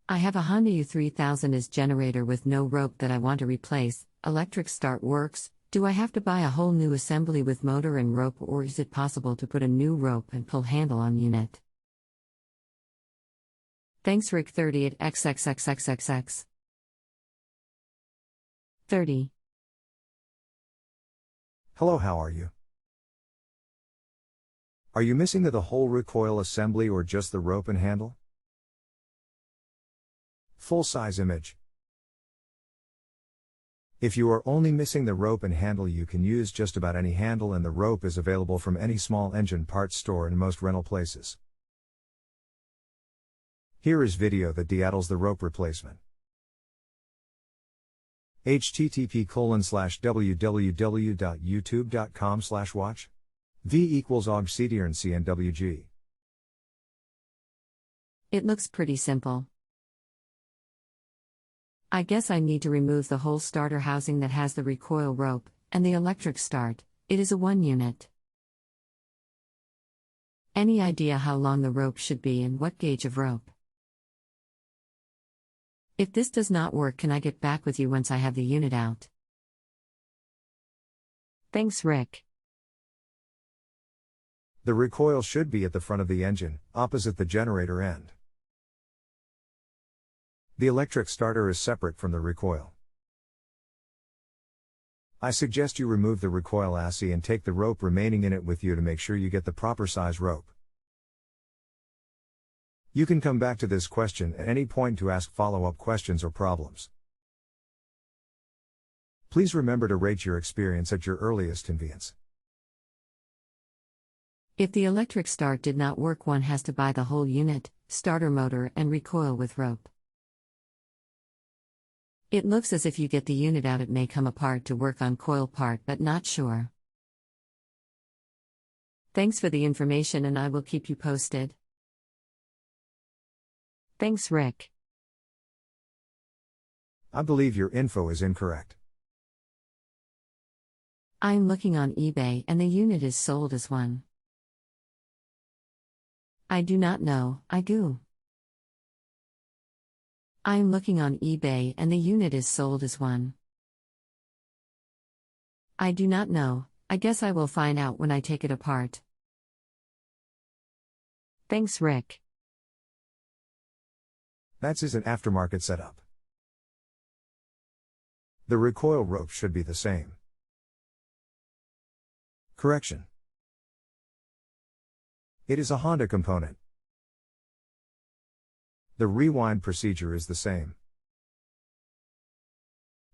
I have a Honda eu3000is generator with no rope that I want to replace. Electric start works. Do I have to buy a whole new assembly with motor and rope, or is it possible to put a new rope and pull handle on unit? Thanks Rick30 at XXXXXX. 30. Hello, how are you? Are you missing the whole recoil assembly or just the rope and handle? Full-size image. If you are only missing the rope and handle, you can use just about any handle, and the rope is available from any small engine parts store and most rental places. Here is video that deatils the rope replacement. http://www.youtube.com/watch v equals og cdr and cnwg. It looks pretty simple. I guess I need to remove the whole starter housing that has the recoil rope and the electric start. It is a 1 unit. Any idea how long the rope should be and what gauge of rope? If this does not work, can I get back with you once I have the unit out? Thanks Rick. The recoil should be at the front of the engine, opposite the generator end. The electric starter is separate from the recoil. I suggest you remove the recoil assey and take the rope remaining in it with you to make sure you get the proper size rope. You can come back to this question at any point to ask follow-up questions or problems. Please remember to rate your experience at your earliest convenience. If the electric start did not work, one has to buy the whole unit, starter motor and recoil with rope. It looks as if you get the unit out, it may come apart to work on coil part, but not sure. Thanks for the information and I will keep you posted. Thanks Rick. I believe your info is incorrect. I'm looking on eBay and the unit is sold as one. I do not know, I'm looking on eBay and the unit is sold as one. I do not know, I guess I will find out when I take it apart. Thanks Rick. That is an aftermarket setup. The recoil rope should be the same. Correction. It is a Honda component. The rewind procedure is the same.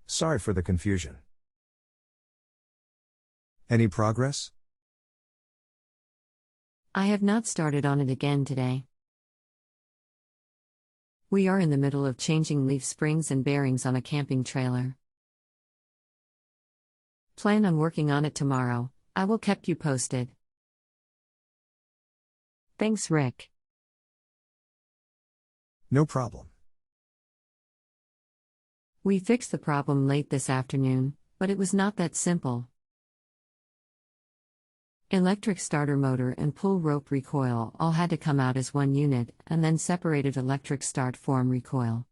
Sorry for the confusion. Any progress? I have not started on it again today. We are in the middle of changing leaf springs and bearings on a camping trailer. Plan on working on it tomorrow. I will keep you posted. Thanks Rick. No problem. We fixed the problem late this afternoon, but it was not that simple. Electric starter motor and pull rope recoil all had to come out as 1 unit, and then separated electric start form recoil.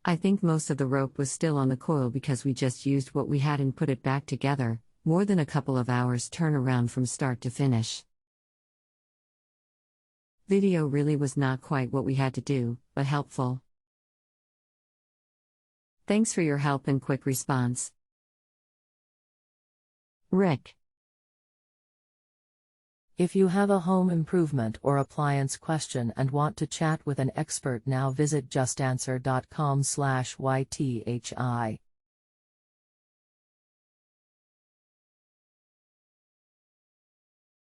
I think most of the rope was still on the coil because we just used what we had and put it back together, more than a couple of hours turnaround from start to finish. Video really was not quite what we had to do, but helpful. Thanks for your help and quick response. Rick. If you have a home improvement or appliance question and want to chat with an expert now, visit JustAnswer.com/YTHI.